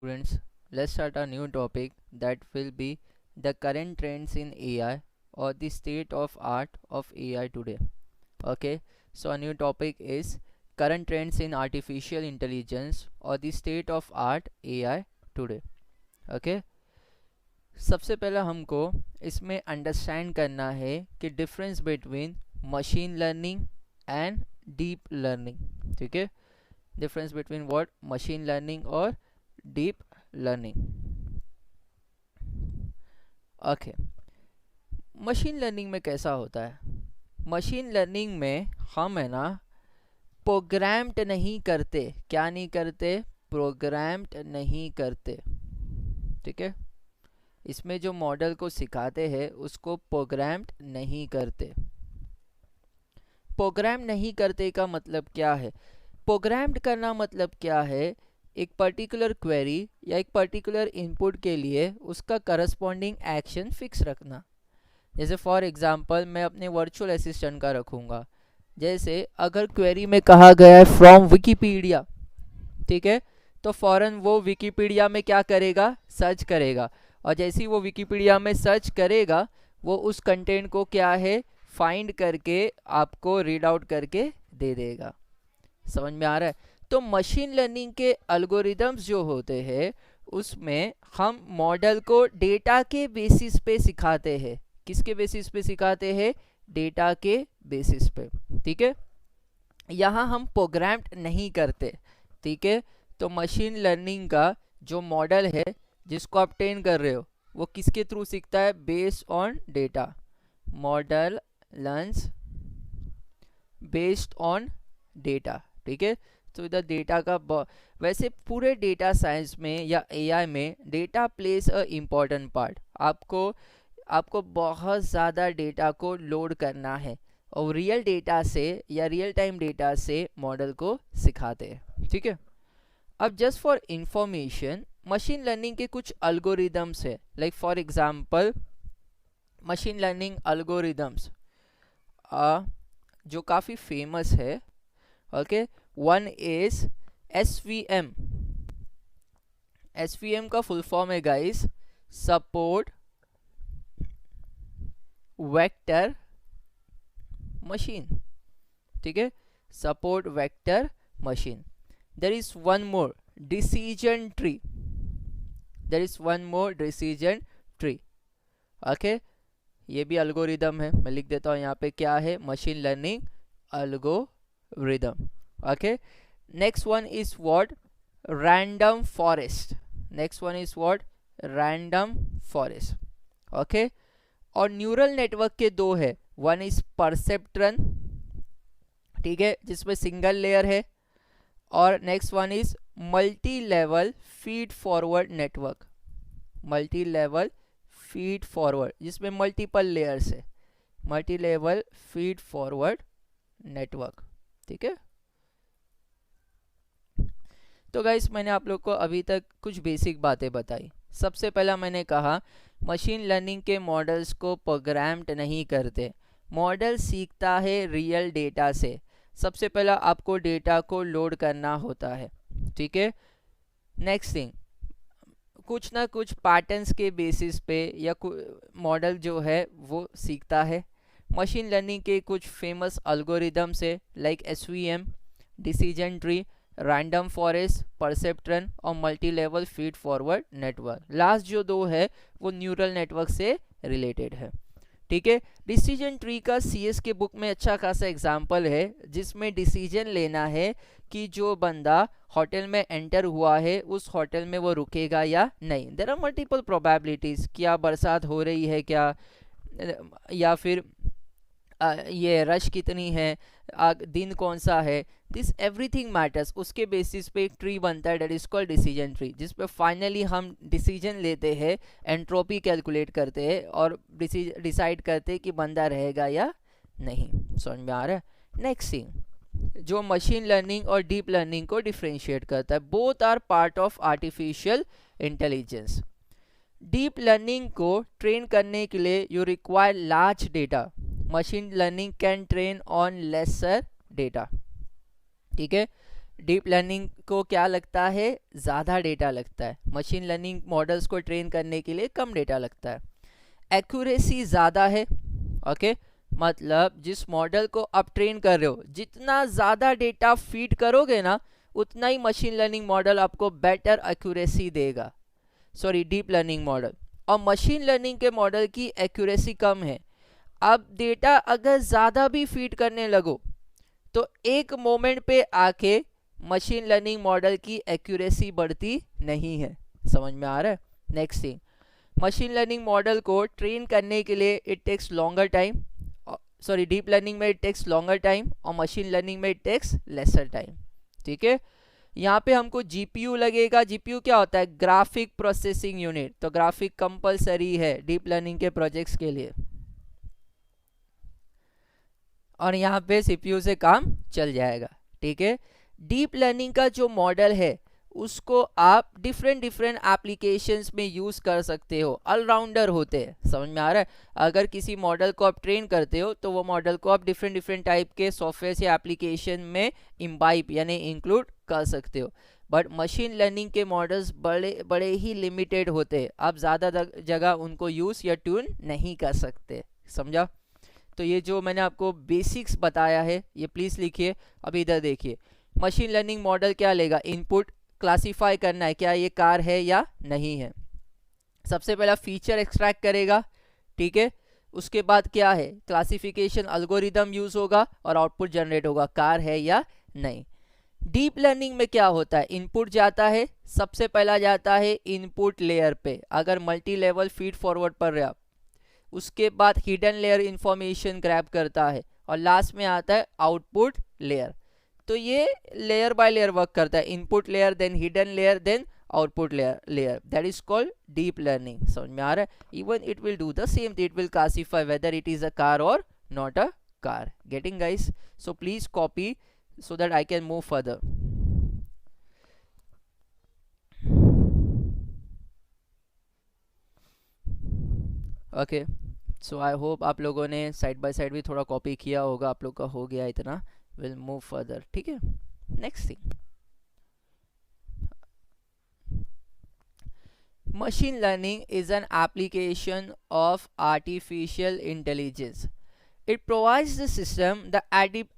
Students, let's start a new topic that will be the current trends in AI or the state of art of AI today. Okay, so a new topic is current trends in artificial intelligence or the state of art AI today. Okay, सबसे पहला हमको इसमें understand करना है कि difference between machine learning and deep learning. ठीक है, difference between what machine learning और deep learning. Okay, machine learning में कैसा होता है? मशीन लर्निंग में हम है ना प्रोग्राम्ड नहीं करते. क्या नहीं करते? प्रोग्राम्ड नहीं करते. ठीक है, इसमें जो मॉडल को सिखाते हैं उसको प्रोग्राम्ड नहीं करते. प्रोग्राम नहीं करते का मतलब क्या है? प्रोग्राम्ड करना मतलब क्या है? एक पर्टिकुलर क्वेरी या एक पर्टिकुलर इनपुट के लिए उसका करस्पॉन्डिंग एक्शन फिक्स रखना. जैसे फॉर एग्जांपल मैं अपने वर्चुअल असिस्टेंट का रखूँगा. जैसे अगर क्वेरी में कहा गया है फ्रॉम विकीपीडिया, ठीक है, तो फ़ौरन वो विकीपीडिया में क्या करेगा? सर्च करेगा. और जैसे ही वो विकीपीडिया में सर्च करेगा वो उस कंटेंट को क्या है फाइंड करके आपको रीड आउट करके दे देगा. समझ में आ रहा है? तो मशीन लर्निंग के अल्गोरिदम्स जो होते हैं उसमें हम मॉडल को डेटा के बेसिस पे सिखाते हैं. किसके बेसिस पे सिखाते हैं? डेटा के बेसिस पे. ठीक है, यहाँ हम प्रोग्राम्ड नहीं करते. ठीक है, तो मशीन लर्निंग का जो मॉडल है जिसको आप ट्रेन कर रहे हो वो किसके थ्रू सीखता है? Based on data. Model learns based on data. ठीक है, तो इधर डेटा का वैसे पूरे डेटा साइंस में या एआई में data place a important part. आपको बहुत ज़्यादा डेटा को लोड करना है और रियल डेटा से या रियल टाइम डेटा से मॉडल को सिखाते हैं. ठीक है, अब just for information machine learning के कुछ अल्गोरिदम्स है. Like for example machine learning algorithms जो काफ़ी फेमस है. Okay, one is SVM. SVM का फुल फॉर्म है गाइस सपोर्ट वेक्टर मशीन. ठीक है, support vector machine. There is one more decision tree. There is one more decision tree. Okay, ये भी algorithm है. मैं लिख देता हूँ यहाँ पे क्या है? Machine learning algorithm. Okay, next one is what? Random forest. Next one is what? Random forest. Okay, और न्यूरल नेटवर्क के दो है. वन इज परसेप्ट्रन, ठीक है, जिसमें सिंगल लेयर है. और next one is multi level feed forward network. Multi level feed forward जिसमें मल्टीपल लेयर्स है. Multi level feed forward network. ठीक है, तो गाइस मैंने आप लोग को अभी तक कुछ बेसिक बातें बताई. सबसे पहला मैंने कहा मशीन लर्निंग के मॉडल्स को प्रोग्राम्ड नहीं करते. मॉडल सीखता है रियल डेटा से. सबसे पहला आपको डेटा को लोड करना होता है. ठीक है, नेक्स्ट थिंग कुछ ना कुछ पैटर्न्स के बेसिस पे या मॉडल जो है वो सीखता है. मशीन लर्निंग के कुछ फेमस अल्गोरिदम्स है like SVM, decision tree, random forest, perceptron और multi level feed forward network. Last जो दो है वो न्यूरल नेटवर्क से रिलेटेड है. ठीक है, डिसीजन ट्री का सीएस के बुक में अच्छा खासा एग्जाम्पल है जिसमें डिसीजन लेना है कि जो बंदा होटल में एंटर हुआ है उस होटल में वो रुकेगा या नहीं. There are multiple probabilities. क्या बरसात हो रही है क्या, या फिर ये रश कितनी है, दिन कौन सा है. This everything matters. उसके बेसिस पे एक ट्री बनता है that is called decision tree जिसपे फाइनली हम डिसीजन लेते हैं, एंट्रोपी कैलकुलेट करते हैं और डिसाइड करते हैं कि बंदा रहेगा या नहीं. समझ में आ रहा है? नेक्स्ट थिंग जो मशीन लर्निंग और डीप लर्निंग को डिफ्रेंशिएट करता है, both are part of artificial intelligence. Deep learning को ट्रेन करने के लिए you require large data. Machine learning can train on lesser data. ठीक है, डीप लर्निंग को क्या लगता है, ज़्यादा डेटा लगता है। मशीन लर्निंग मॉडल्स को ट्रेन करने के लिए कम डेटा लगता है। एक्यूरेसी ज़्यादा है। ओके, मतलब जिस मॉडल को आप ट्रेन कर रहे हो, जितना ज़्यादा डेटा फीड करोगे ना, उतना ही मशीन लर्निंग मॉडल आपको बेटर एक्यूरेसी देगा। Sorry, deep learning model. और मशीन लर्निंग के मॉडल की एक्यूरेसी कम है। अब डेटा अगर ज़्यादा भी फीड करने लगो तो एक मोमेंट पे आके मशीन लर्निंग मॉडल की एक्यूरेसी बढ़ती नहीं है। समझ में आ रहा है? Next thing, machine learning model को ट्रेन करने के लिए it takes longer time. Sorry, deep learning में इट टेक्स लॉन्गर टाइम और मशीन लर्निंग में इट टेक्स लेसर टाइम। ठीक है, यहाँ पे हमको जीपीयू लगेगा। जीपीयू क्या होता है? Graphic processing unit. तो ग्राफिक कंपलसरी है डीप लर्निंग के प्रोजेक्ट्स के लिए, और यहाँ पे सीपीयू से काम चल जाएगा। ठीक है, डीप लर्निंग का जो मॉडल है उसको आप डिफरेंट एप्लीकेशंस में यूज़ कर सकते हो। ऑलराउंडर होते हैं। समझ में आ रहा है? अगर किसी मॉडल को आप ट्रेन करते हो तो वो मॉडल को आप डिफरेंट टाइप के सॉफ्टवेयर या एप्लीकेशन में इम्बाइब यानी इंक्लूड कर सकते हो। बट मशीन लर्निंग के मॉडल्स बड़े ही लिमिटेड होते हैं। आप ज़्यादा जगह उनको यूज़ या ट्यून नहीं कर सकते। समझा? तो ये जो मैंने आपको बेसिक्स बताया है ये प्लीज़ लिखिए। अभी इधर देखिए, मशीन लर्निंग मॉडल क्या लेगा? इनपुट क्लासिफाई करना है, क्या ये कार है या नहीं है। सबसे पहला फीचर एक्सट्रैक्ट करेगा। ठीक है, उसके बाद क्या है? क्लासिफिकेशन अल्गोरिदम यूज होगा और आउटपुट जनरेट होगा, कार है या नहीं। डीप लर्निंग में क्या होता है? इनपुट जाता है, सबसे पहला जाता है इनपुट लेयर पे, अगर मल्टी लेवल फीड फॉरवर्ड पर रहे आप। उसके बाद हिडन लेयर इंफॉर्मेशन ग्रैब करता है और लास्ट में आता है आउटपुट लेयर। तो ये लेयर बाय लेयर वर्क करता है, input layer, then hidden layer, then output layer. That is called deep learning. समझ में आ रहा है? Even it will do the same, it will classify whether it is a car or not a car. Getting guys? So please copy so that I can move further. Okay, so I hope आप लोगों ने side by side भी थोड़ा copy किया होगा, आप लोग का हो गया इतना। Will move further. ठीक है, next thing, machine learning is an application of artificial intelligence. It provides the system the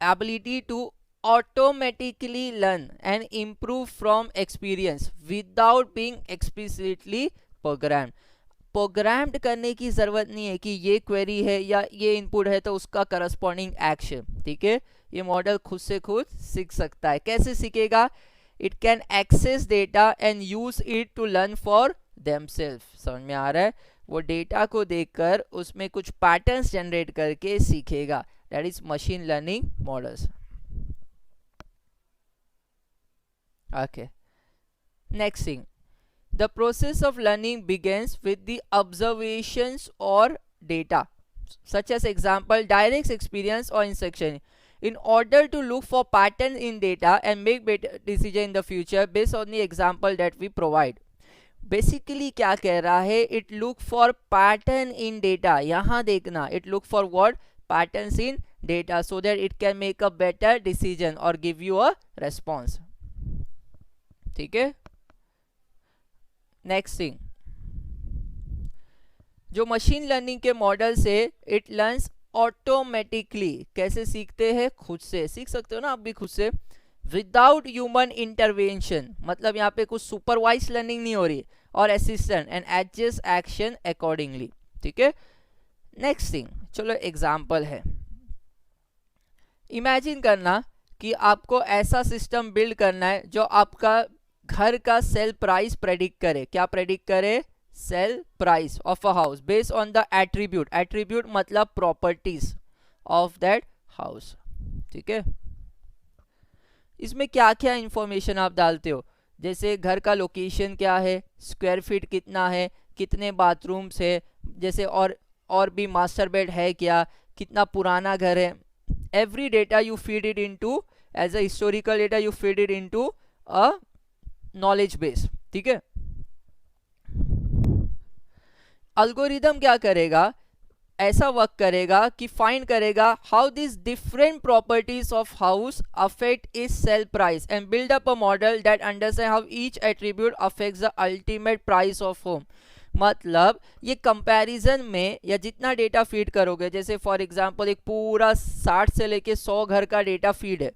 ability to automatically learn and improve from experience without being explicitly programmed. Programmed करने की ज़रूरत नहीं है कि ये query है या ये इनपुट है तो उसका करस्पॉन्डिंग एक्शन। ठीक है, ये मॉडल खुद से खुद सीख सकता है। कैसे सीखेगा? It can access data and use it to learn for themselves. समझ में आ रहा है? वो डेटा को देखकर उसमें कुछ पैटर्न्स जनरेट करके सीखेगा। That is machine learning models. Okay, next thing, the process of learning begins with the observations or data, such as example direct experience or instruction. In order to look for pattern in data and make better decision in the future based on the example that we provide. Basically क्या कह रहा है? It look for pattern in data. यहाँ देखना, it look for what? Patterns in data, so that it can make a better decision और give you a response. ठीक है, next thing, जो मशीन लर्निंग के मॉडल से इट लर्न्स ऑटोमेटिकली। कैसे सीखते हैं? खुद से सीख सकते हो ना आप भी खुद से, विदाउट ह्यूमन इंटरवेंशन। मतलब यहाँ पे कुछ सुपरवाइज लर्निंग नहीं हो रही, और assistant and adjust action accordingly. ठीक है, नेक्स्ट थिंग, चलो एग्जाम्पल है। इमेजिन करना कि आपको ऐसा सिस्टम बिल्ड करना है जो आपका घर का सेल प्राइस प्रेडिक्ट करे। क्या प्रेडिक्ट करे? Sale price of a house based on the attribute. Attribute मतलब प्रॉपर्टीज ऑफ दैट हाउस। ठीक है, इसमें क्या क्या इंफॉर्मेशन आप डालते हो? जैसे घर का लोकेशन क्या है, स्क्वायर फीट कितना है, कितने बाथरूम्स है, जैसे और भी मास्टर बेड है क्या, कितना पुराना घर है। Every data you feed it into as a historical data, you feed it into a knowledge base. ठीक है, अल्गोरिदम क्या करेगा? ऐसा वर्क करेगा कि फाइंड करेगा how this different properties of house affect is sale price and build up a model that understand how each attribute affects the ultimate price of home. मतलब ये कंपैरिजन में या जितना डेटा फीड करोगे, जैसे फॉर एग्जांपल एक पूरा 60 से लेके 100 घर का डेटा फीड है,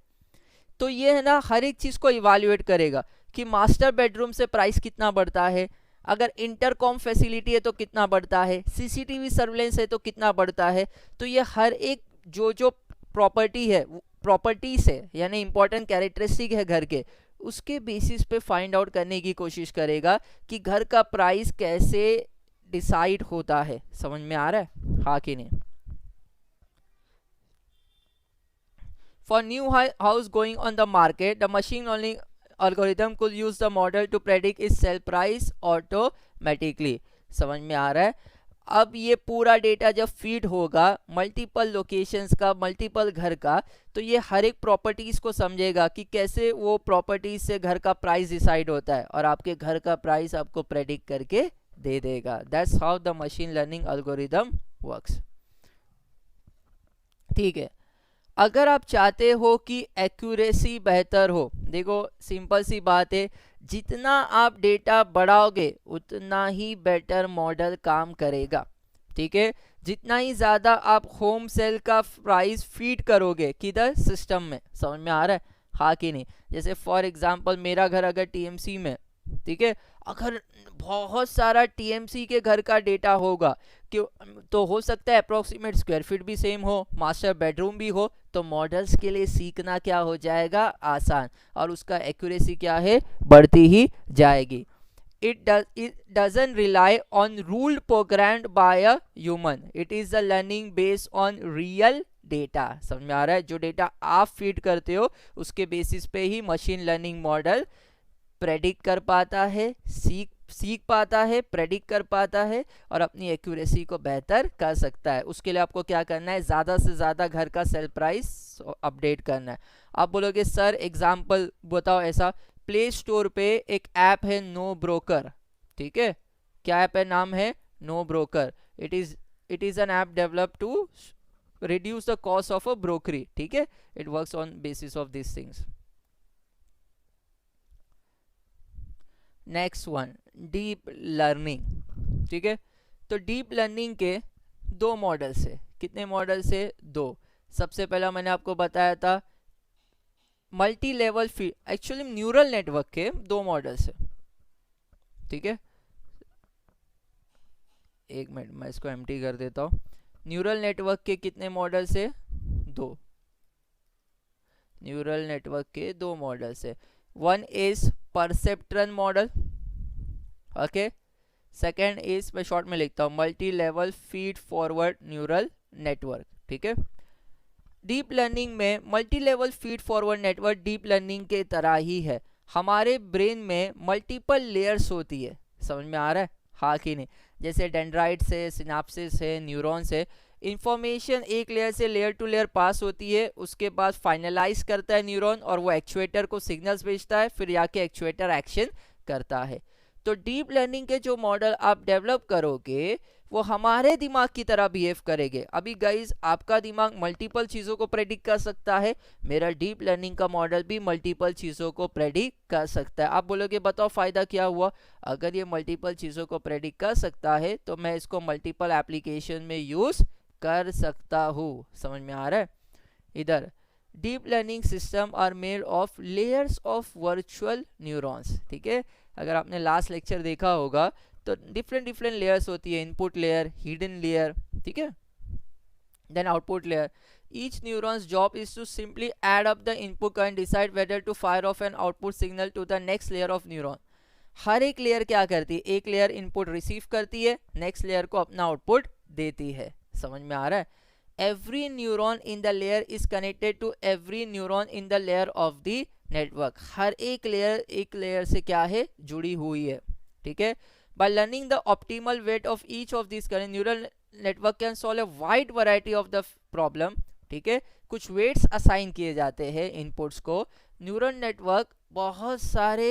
तो ये है ना हर एक चीज़ को इवाल्युएट करेगा कि मास्टर बेडरूम से प्राइस कितना बढ़ता है, अगर इंटरकॉम फैसिलिटी है तो कितना बढ़ता है, सीसीटीवी सर्विलेंस है तो कितना बढ़ता है। तो ये हर एक जो जो प्रॉपर्टी है, प्रॉपर्टीज है यानी इंपॉर्टेंट कैरेक्टरिस्टिक है घर के, उसके बेसिस पे फाइंड आउट करने की कोशिश करेगा कि घर का प्राइस कैसे डिसाइड होता है। समझ में आ रहा है हाँ कि नहीं? For new house going on the market, the machine learning algorithm could use the model to predict its sell price automatically. समझ में आ रहा है? अब ये पूरा डेटा जब फीड होगा मल्टीपल लोकेशंस का, मल्टीपल घर का, तो ये हर एक प्रॉपर्टीज को समझेगा कि कैसे वो प्रॉपर्टीज से घर का प्राइस डिसाइड होता है और आपके घर का प्राइस आपको प्रेडिक्ट करके दे देगा। That's how the machine learning algorithm works. ठीक है, अगर आप चाहते हो कि एक्यूरेसी बेहतर हो, देखो सिंपल सी बात है, जितना आप डेटा बढ़ाओगे उतना ही बेटर मॉडल काम करेगा। ठीक है, जितना ही ज़्यादा आप होम सेल का प्राइस फीड करोगे किधर, सिस्टम में। समझ में आ रहा है हाँ कि नहीं? जैसे फॉर एग्जांपल मेरा घर अगर टीएमसी में, ठीक है, अगर बहुत सारा टीएमसी के घर का डेटा होगा कि तो हो सकता है अप्रोक्सीमेट स्क्वायर फीट भी सेम हो, मास्टर बेडरूम भी हो, तो मॉडल्स के लिए सीखना क्या हो जाएगा, आसान, और उसका एक्यूरेसी क्या है, बढ़ती ही जाएगी। it doesn't rely on rule programmed by a human, it is the learning based on real data. समझ में आ रहा है? जो डेटा आप फीड करते हो उसके बेसिस पे ही मशीन लर्निंग मॉडल प्रेडिक्ट कर पाता है, सीख पाता है, प्रेडिक्ट कर पाता है और अपनी एक्यूरेसी को बेहतर कर सकता है। उसके लिए आपको क्या करना है, ज़्यादा से ज़्यादा घर का सेल प्राइस अपडेट करना है। आप बोलोगे सर एग्जांपल बताओ ऐसा, प्ले स्टोर पे एक ऐप है नो ब्रोकर। ठीक है, क्या ऐप है, नाम है NoBroker. It is an app develop to reduce the cost of a brokerage. ठीक है, it works on basis of this things. Next one, deep learning. ठीक है, तो डीप लर्निंग के दो मॉडल्स है। कितने मॉडल्स है? दो। सबसे पहला मैंने आपको बताया था multi level feed, actually neural network के दो मॉडल्स है। ठीक है, एक मिनट मैं इसको एम्प्टी कर देता हूँ। न्यूरल नेटवर्क के कितने मॉडल्स है? दो। न्यूरल नेटवर्क के दो मॉडल्स है। One is perceptron model, okay, second is, मैं शॉर्ट में लिखता हूँ, multi level feed forward neural network. ठीक है, डीप लर्निंग में multi level feed forward network deep learning के तरह ही है। हमारे ब्रेन में मल्टीपल लेयर्स होती है। समझ में आ रहा है हाँ कि नहीं? जैसे डेंड्राइट्स है, सिनाप्सिस है, न्यूरॉन्स है, इंफॉर्मेशन एक लेयर से लेयर टू लेयर पास होती है, उसके बाद फाइनलाइज करता है न्यूरॉन और वो एक्चुएटर को सिग्नल्स भेजता है, फिर जाके एक्चुएटर एक्शन करता है। तो डीप लर्निंग के जो मॉडल आप डेवलप करोगे वो हमारे दिमाग की तरह बिहेव करेंगे। अभी गाइज आपका दिमाग मल्टीपल चीज़ों को प्रेडिक्ट कर सकता है, मेरा डीप लर्निंग का मॉडल भी मल्टीपल चीज़ों को प्रेडिक्ट कर सकता है। आप बोलोगे बताओ फ़ायदा क्या हुआ? अगर ये मल्टीपल चीज़ों को प्रेडिक्ट कर सकता है तो मैं इसको मल्टीपल एप्लीकेशन में यूज़ कर सकता हूँ। समझ में आ रहा है? इधर deep learning system are made of layers of virtual neurons. ठीक है, अगर आपने लास्ट लेक्चर देखा होगा तो डिफरेंट लेयर्स होती है, इनपुट लेयर, हिडन लेयर, ठीक है, then output layer. Each neuron's job is to simply add up the input current, decide whether to fire off an output signal to the next layer of neuron. हर एक layer क्या करती है? एक layer input receive करती है, next layer को अपना आउटपुट देती है। समझ में आ रहा है? Every neuron in the layer is connected to every neuron in the layer of the network. हर एक लेयर से क्या है? जुड़ी हुई है। ठीक है, by learning the optimal weight of each of these current, neural network can solve a wide variety of the problem। ठीक है, कुछ weights असाइन किए जाते हैं इनपुट्स को। न्यूरल नेटवर्क बहुत सारे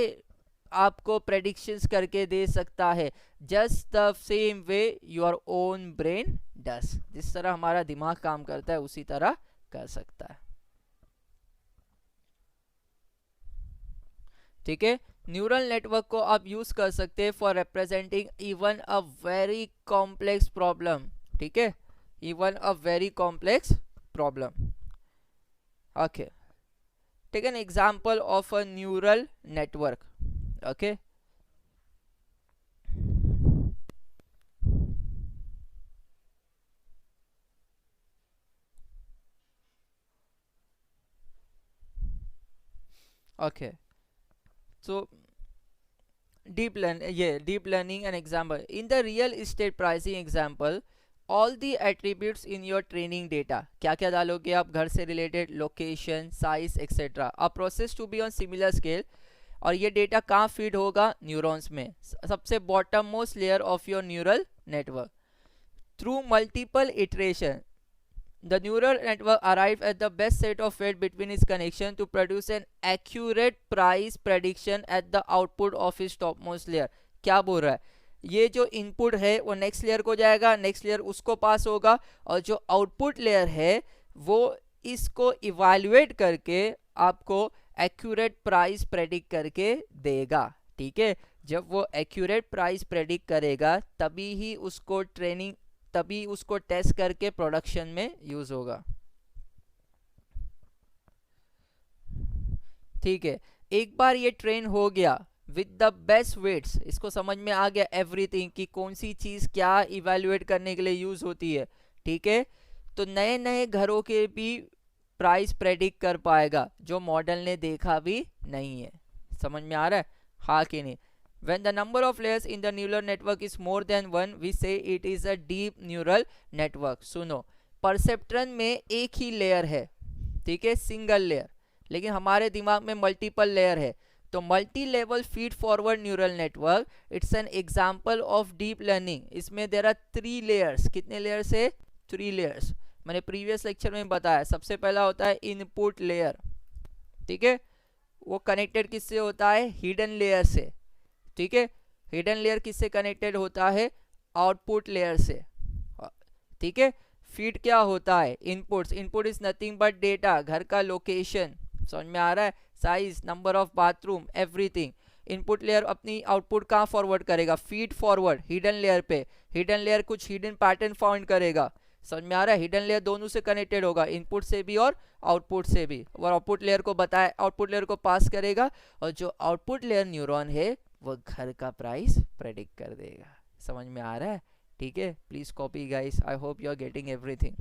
आपको प्रेडिक्शंस करके दे सकता है, just the same way your own brain does. जिस तरह हमारा दिमाग काम करता है उसी तरह कर सकता है। ठीक है, न्यूरल नेटवर्क को आप यूज कर सकते हैं for representing even a very complex problem. ठीक है, even a very complex problem. Okay, take an example of a neural network. Okay, okay, so deep learning an example in the real estate pricing example, all the attributes in your training data, क्या क्या डालोगे आप घर से related, location, size etcetera, a process to be on similar scale. और ये data कहाँ feed होगा? न्यूरॉन्स में, सबसे bottom most layer of your neural network. Through multiple iteration the neural network arrive at the best set of weight between its connection to produce an accurate price prediction at the output of its topmost layer। क्या बोल रहा है? ये जो input है वो next layer को जाएगा, नेक्स्ट लेयर उसको पास होगा, और जो आउटपुट लेयर है वो इसको इवैल्यूएट करके आपको एक्यूरेट प्राइस प्रेडिक्ट करके देगा। ठीक है, जब वो एक्यूरेट प्राइस प्रेडिक्ट करेगा तभी ही उसको तभी उसको टेस्ट करके प्रोडक्शन में यूज होगा। ठीक है, एक बार ये ट्रेन हो गया विद द बेस्ट वेट्स, इसको समझ में आ गया एवरीथिंग कि कौन सी चीज क्या इवैल्यूएट करने के लिए यूज होती है। ठीक है, तो नए नए घरों के भी प्राइस प्रेडिक्ट कर पाएगा जो मॉडल ने देखा भी नहीं है। समझ में आ रहा है हाँ कि नहीं? When the number of layers in the neural network is more than one, we say it is a deep neural network। सुनो, परसेप्ट्रन में एक ही लेयर है, ठीक है, सिंगल लेयर, लेकिन हमारे दिमाग में मल्टीपल लेयर है। तो multi level feed forward neural network, it's an example of deep learning. इसमें देयर आर 3 लेयर्स। कितने लेयर्स है? 3 लेयर्स। मैंने प्रीवियस लेक्चर में बताया, सबसे पहला होता है इनपुट लेयर। ठीक है, वो कनेक्टेड किससे होता है? हिडन लेयर से। ठीक है, हिडन लेयर किससे कनेक्टेड होता है? आउटपुट लेयर से। ठीक है, फीड क्या होता है? Inputs. Input is nothing but data, घर का लोकेशन, समझ में आ रहा है, size, number of bathroom, everything. Input layer अपनी आउटपुट कहाँ फॉरवर्ड करेगा? फीड फॉरवर्ड हिडन लेयर पे। हिडन लेयर कुछ हिडन पैटर्न फाउंड करेगा, समझ में आ रहा है। हिडन लेयर दोनों से कनेक्टेड होगा, इनपुट से भी और आउटपुट से भी, और आउटपुट लेयर को बताए, आउटपुट लेयर को पास करेगा, और जो आउटपुट लेयर न्यूरॉन है वो घर का प्राइस प्रेडिक्ट कर देगा। समझ में आ रहा है? ठीक है, please copy guys, I hope you are getting everything.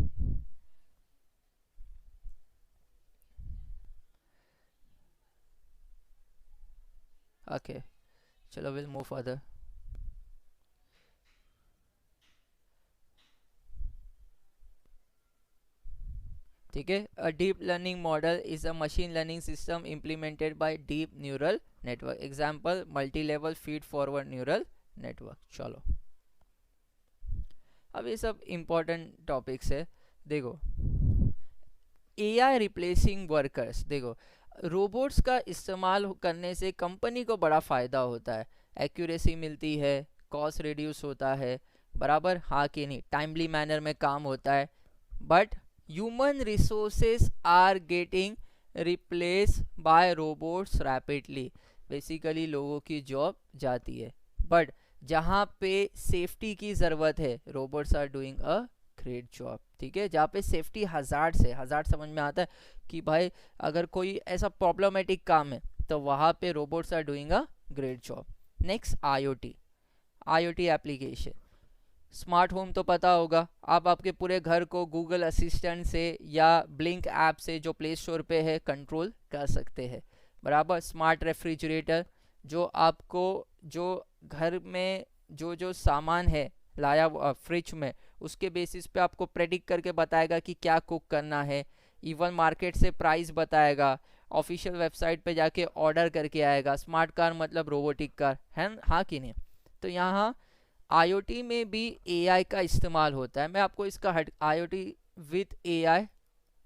Okay, चलो विल मूव फर्दर। ठीक है, a deep learning model is a machine learning system implemented by deep neural network. Example multi level feed forward neural network. चलो, अब ये सब important topics है। देखो, AI replacing workers. देखो, रोबोट्स का इस्तेमाल करने से कंपनी को बड़ा फ़ायदा होता है, एक्यूरेसी मिलती है, कॉस्ट रिड्यूस होता है, बराबर हाँ कि नहीं, टाइमली मैनर में काम होता है। But human resources are getting replace by robots rapidly. Basically लोगों की जॉब जाती है, बट जहाँ पे सेफ्टी की ज़रूरत है robots are doing a great job. ठीक है, जहाँ पे सेफ्टी हजार्ड से, हजार्ड समझ में आता है कि भाई अगर कोई ऐसा प्रॉब्लमेटिक काम है तो वहाँ पे robots are doing a great job. Next IOT, IOT application. Smart home तो पता होगा, आप आपके पूरे घर को गूगल असिस्टेंट से या ब्लिंक ऐप से जो प्ले स्टोर पे है कंट्रोल कर सकते हैं, बराबर। स्मार्ट रेफ्रिजरेटर, जो आपको जो घर में जो जो सामान है लाया फ्रिज में, उसके बेसिस पे आपको प्रेडिक्ट करके बताएगा कि क्या कुक करना है। इवन मार्केट से प्राइस बताएगा, ऑफिशियल वेबसाइट पे जाके ऑर्डर करके आएगा। स्मार्ट कार मतलब रोबोटिक कार है, हाँ कि नहीं? तो यहाँ आईओटी में भी एआई का इस्तेमाल होता है। मैं आपको इसका IoT with AI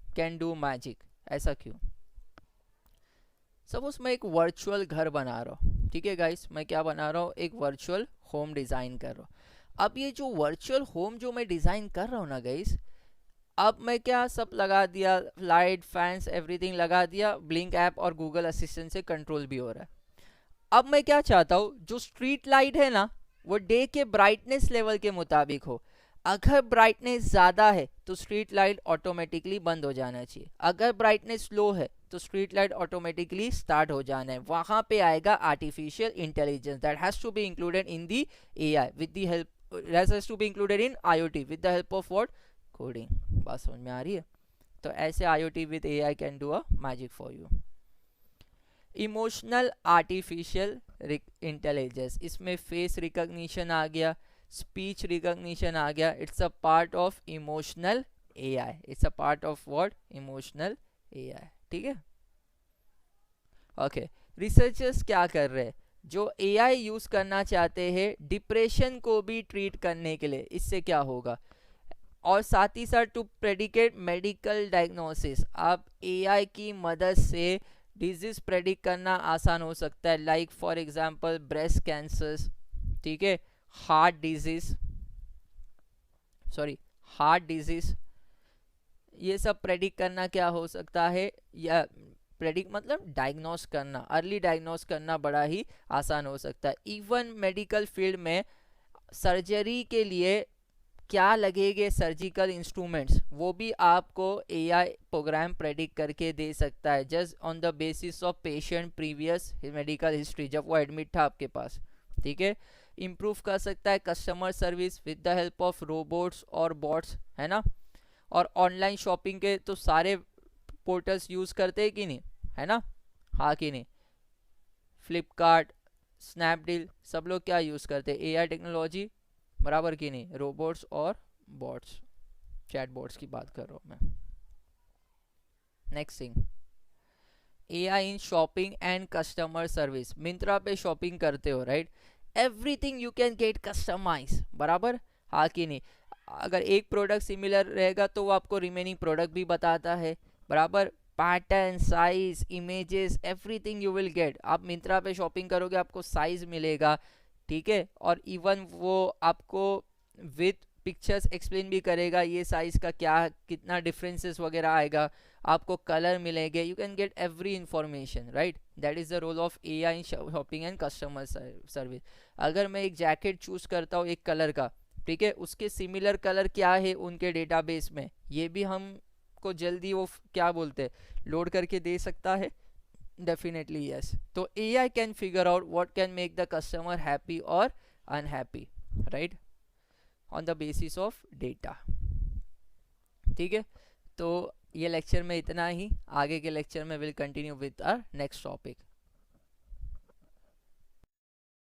can do magic, ऐसा क्यों? सपोज मैं एक वर्चुअल घर बना रहा हूँ, ठीक है गाइस, मैं क्या बना रहा हूँ, एक वर्चुअल होम डिज़ाइन कर रहा हूँ। अब ये जो वर्चुअल होम जो मैं डिज़ाइन कर रहा हूँ ना गाइस, अब मैं क्या सब लगा दिया, लाइट फैंस एवरीथिंग लगा दिया, ब्लिंक ऐप और गूगल असिस्टेंट से कंट्रोल भी हो रहा है। अब मैं क्या चाहता हूँ, जो स्ट्रीट लाइट है ना वो डे के ब्राइटनेस लेवल के मुताबिक हो। अगर ब्राइटनेस ज़्यादा है तो स्ट्रीट लाइट ऑटोमेटिकली बंद हो जाना चाहिए, अगर ब्राइटनेस लो है तो स्ट्रीट लाइट ऑटोमेटिकली स्टार्ट हो जाना है। वहाँ पे आएगा artificial intelligence that has to be included in the AI with the help, that has to be included in IoT with the help of what, coding। बात समझ में आ रही है? तो ऐसे IoT with AI can do a magic for you। Emotional artificial intelligence, इसमें face recognition आ गया, speech recognition आ गया। It's a part of emotional AI, it's a part of what, emotional AI। ठीक है, ओके। रिसर्चर्स क्या कर रहे हैं, जो AI यूज करना चाहते हैं डिप्रेशन को भी ट्रीट करने के लिए, इससे क्या होगा, और साथ ही साथ टू प्रेडिकेट मेडिकल डायग्नोसिस, आप AI की मदद से डिजीज प्रेडिक्ट करना आसान हो सकता है, like for example breast cancer, ठीक है, heart disease, sorry heart disease, ये सब प्रेडिक्ट करना क्या हो सकता है, या प्रेडिक्ट मतलब डायग्नोस करना, अर्ली डायग्नोस करना बड़ा ही आसान हो सकता है। इवन मेडिकल फील्ड में सर्जरी के लिए क्या लगेंगे सर्जिकल इंस्ट्रूमेंट्स, वो भी आपको AI प्रोग्राम प्रेडिक्ट करके दे सकता है, just on the basis of patient previous medical history, जब वो एडमिट था आपके पास। ठीक है, इम्प्रूव कर सकता है customer service with the help of robots और बॉट्स, है ना। और ऑनलाइन शॉपिंग के तो सारे पोर्टल्स यूज़ करते हैं कि नहीं, है ना, हाँ कि नहीं, फ्लिपकार्ट, स्नैपडील, सब लोग क्या यूज़ करते हैं, AI टेक्नोलॉजी, बराबर की नहीं, रोबोट्स और बॉट्स, चैट बॉट्स की बात कर रहा हूँ मैं। Next thing, AI in shopping and customer service. Myntra पे शॉपिंग करते हो right, everything you can get customise, बराबर, हाँ कि नहीं। अगर एक प्रोडक्ट सिमिलर रहेगा तो वो आपको रिमेनिंग प्रोडक्ट भी बताता है, बराबर, pattern, size, images, everything you will get. आप मिंत्रा पे शॉपिंग करोगे आपको साइज मिलेगा, ठीक है, और इवन वो आपको विथ पिक्चर्स एक्सप्लेन भी करेगा ये साइज का क्या कितना डिफरेंसेस वगैरह आएगा, आपको कलर मिलेंगे, you can get every information, right. That is the role of AI in shopping and customer service. अगर मैं एक जैकेट चूज करता हूँ एक कलर का, ठीक है, उसके सिमिलर कलर क्या है उनके डेटाबेस में, ये भी हमको जल्दी वो क्या बोलते हैं लोड करके दे सकता है, definitely yes। तो AI can figure out what can make the customer happy or unhappy, right, on the basis of data। ठीक है, तो ये लेक्चर में इतना ही, आगे के लेक्चर में will continue with our next topic.